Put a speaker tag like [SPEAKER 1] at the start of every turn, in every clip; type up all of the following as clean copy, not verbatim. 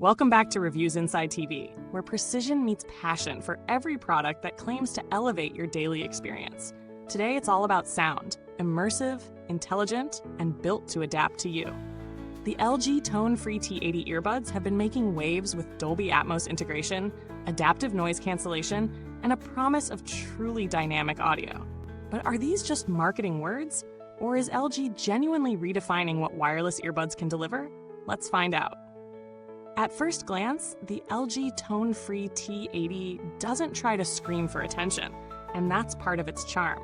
[SPEAKER 1] Welcome back to Reviews Inside TV, where precision meets passion for every product that claims to elevate your daily experience. Today it's all about sound, immersive, intelligent, and built to adapt to you. The LG Tone Free T80 earbuds have been making waves with Dolby Atmos integration, adaptive noise cancellation, and a promise of truly dynamic audio. But are these just marketing words? Or is LG genuinely redefining what wireless earbuds can deliver? Let's find out. At first glance, the LG Tone Free T80 doesn't try to scream for attention, and that's part of its charm.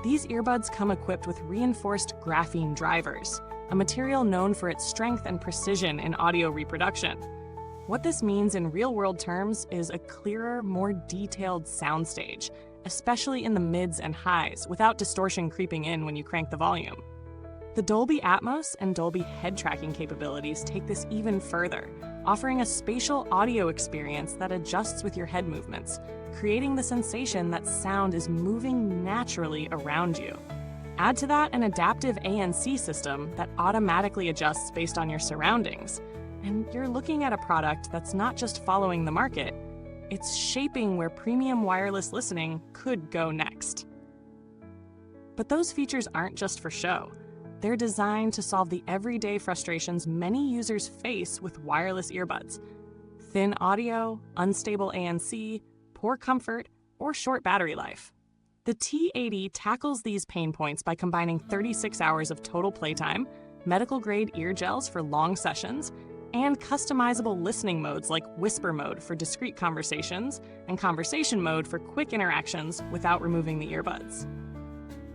[SPEAKER 1] These earbuds come equipped with reinforced graphene drivers, a material known for its strength and precision in audio reproduction. What this means in real-world terms is a clearer, more detailed soundstage, especially in the mids and highs, without distortion creeping in when you crank the volume. The Dolby Atmos and Dolby head tracking capabilities take this even further, offering a spatial audio experience that adjusts with your head movements, creating the sensation that sound is moving naturally around you. Add to that an adaptive ANC system that automatically adjusts based on your surroundings, and you're looking at a product that's not just following the market, it's shaping where premium wireless listening could go next. But those features aren't just for show. They're designed to solve the everyday frustrations many users face with wireless earbuds: thin audio, unstable ANC, poor comfort, or short battery life. The T80 tackles these pain points by combining 36 hours of total playtime, medical-grade ear gels for long sessions, and customizable listening modes like whisper mode for discreet conversations and conversation mode for quick interactions without removing the earbuds.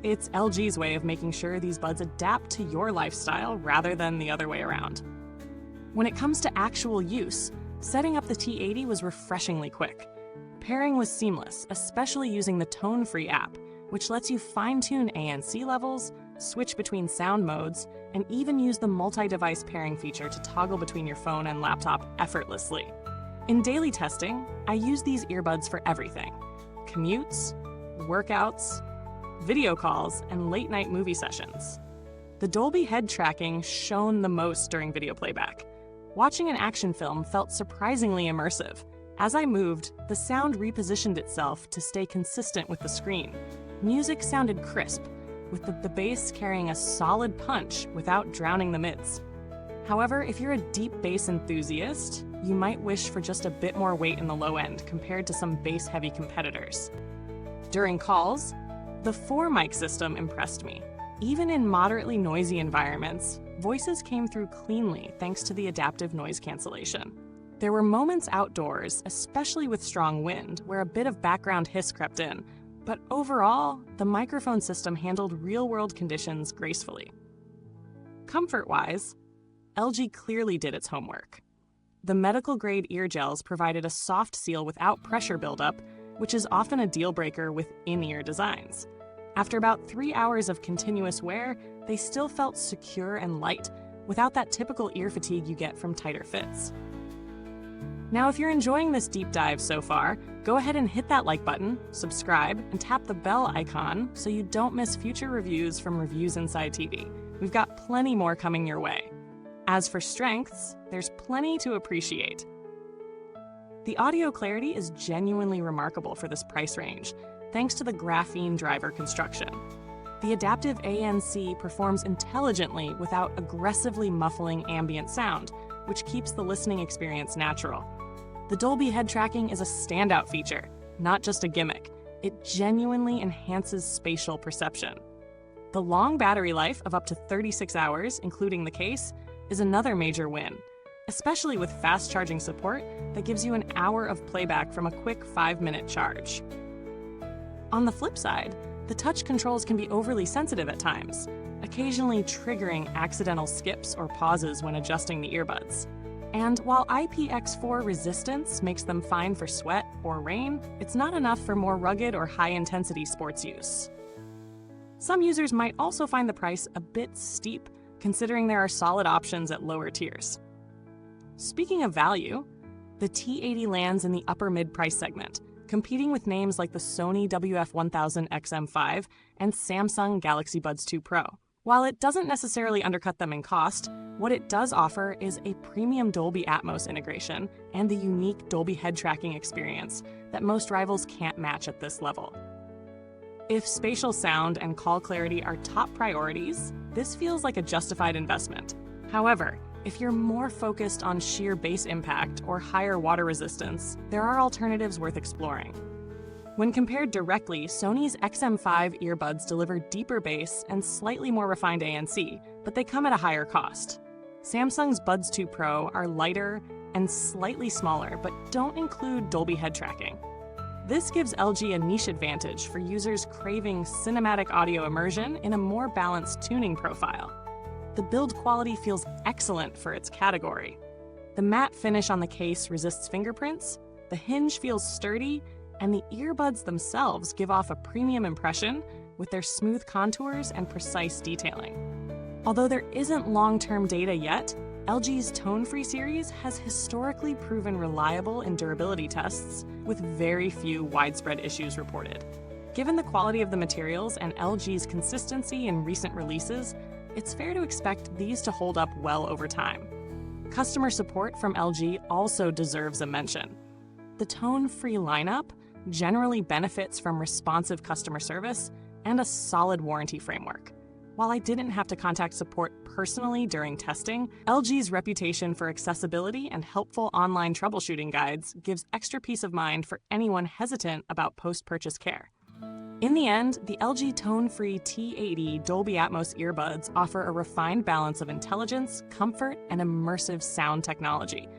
[SPEAKER 1] It's LG's way of making sure these buds adapt to your lifestyle rather than the other way around. When it comes to actual use, setting up the T80 was refreshingly quick. Pairing was seamless, especially using the Tone Free app, which lets you fine-tune ANC levels, switch between sound modes, and even use the multi-device pairing feature to toggle between your phone and laptop effortlessly. In daily testing, I use these earbuds for everything: commutes, workouts, video calls, and late-night movie sessions. The Dolby head tracking shone the most during video playback. Watching an action film felt surprisingly immersive. As I moved, the sound repositioned itself to stay consistent with the screen. Music sounded crisp, with the bass carrying a solid punch without drowning the mids. However, if you're a deep bass enthusiast, you might wish for just a bit more weight in the low end compared to some bass-heavy competitors. During calls, the 4-mic system impressed me. Even in moderately noisy environments, voices came through cleanly thanks to the adaptive noise cancellation. There were moments outdoors, especially with strong wind, where a bit of background hiss crept in, but overall, the microphone system handled real-world conditions gracefully. Comfort-wise, LG clearly did its homework. The medical-grade ear gels provided a soft seal without pressure buildup, which is often a deal-breaker with in-ear designs. After about 3 hours of continuous wear, they still felt secure and light, without that typical ear fatigue you get from tighter fits. Now, if you're enjoying this deep dive so far, go ahead and hit that like button, subscribe, and tap the bell icon so you don't miss future reviews from Reviews Inside TV. We've got plenty more coming your way. As for strengths, there's plenty to appreciate. The audio clarity is genuinely remarkable for this price range, thanks to the graphene driver construction. The adaptive ANC performs intelligently without aggressively muffling ambient sound, which keeps the listening experience natural. The Dolby head tracking is a standout feature, not just a gimmick. It genuinely enhances spatial perception. The long battery life of up to 36 hours, including the case, is another major win, especially with fast charging support that gives you an hour of playback from a quick 5-minute charge. On the flip side, the touch controls can be overly sensitive at times, occasionally triggering accidental skips or pauses when adjusting the earbuds. And while IPX4 resistance makes them fine for sweat or rain, it's not enough for more rugged or high-intensity sports use. Some users might also find the price a bit steep, considering there are solid options at lower tiers. Speaking of value, the T80 lands in the upper mid-price segment, competing with names like the Sony WF-1000 XM5 and Samsung Galaxy Buds 2 Pro. While it doesn't necessarily undercut them in cost, What it does offer is a premium Dolby Atmos integration and the unique Dolby head tracking experience that most rivals can't match at this level. If spatial sound and call clarity are top priorities, this feels like a justified investment. However, if you're more focused on sheer bass impact or higher water resistance, there are alternatives worth exploring. When compared directly, Sony's XM5 earbuds deliver deeper bass and slightly more refined ANC, but they come at a higher cost. Samsung's Buds 2 Pro are lighter and slightly smaller, but don't include Dolby head tracking. This gives LG a niche advantage for users craving cinematic audio immersion in a more balanced tuning profile. The build quality feels excellent for its category. The matte finish on the case resists fingerprints, the hinge feels sturdy, and the earbuds themselves give off a premium impression with their smooth contours and precise detailing. Although there isn't long-term data yet, LG's Tone Free series has historically proven reliable in durability tests, with very few widespread issues reported. Given the quality of the materials and LG's consistency in recent releases, it's fair to expect these to hold up well over time. Customer support from LG also deserves a mention. The Tone Free lineup generally benefits from responsive customer service and a solid warranty framework. While I didn't have to contact support personally during testing, LG's reputation for accessibility and helpful online troubleshooting guides gives extra peace of mind for anyone hesitant about post-purchase care. In the end, the LG Tone Free T80 Dolby Atmos earbuds offer a refined balance of intelligence, comfort, and immersive sound technology.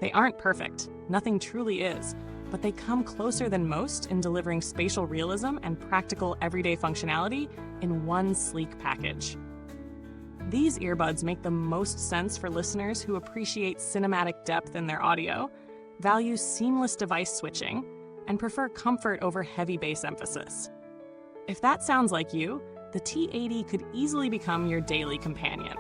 [SPEAKER 1] They aren't perfect, nothing truly is, but they come closer than most in delivering spatial realism and practical everyday functionality in one sleek package. These earbuds make the most sense for listeners who appreciate cinematic depth in their audio, value seamless device switching, and prefer comfort over heavy bass emphasis. If that sounds like you, the T80 could easily become your daily companion.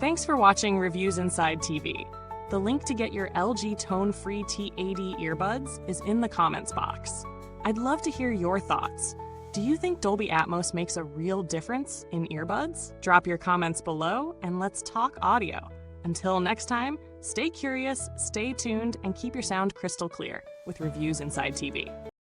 [SPEAKER 1] Thanks for watching Reviews Inside TV. The link to get your LG Tone Free T80 earbuds is in the comments box. I'd love to hear your thoughts. Do you think Dolby Atmos makes a real difference in earbuds? Drop your comments below and let's talk audio. Until next time, stay curious, stay tuned, and keep your sound crystal clear with Reviews Inside TV.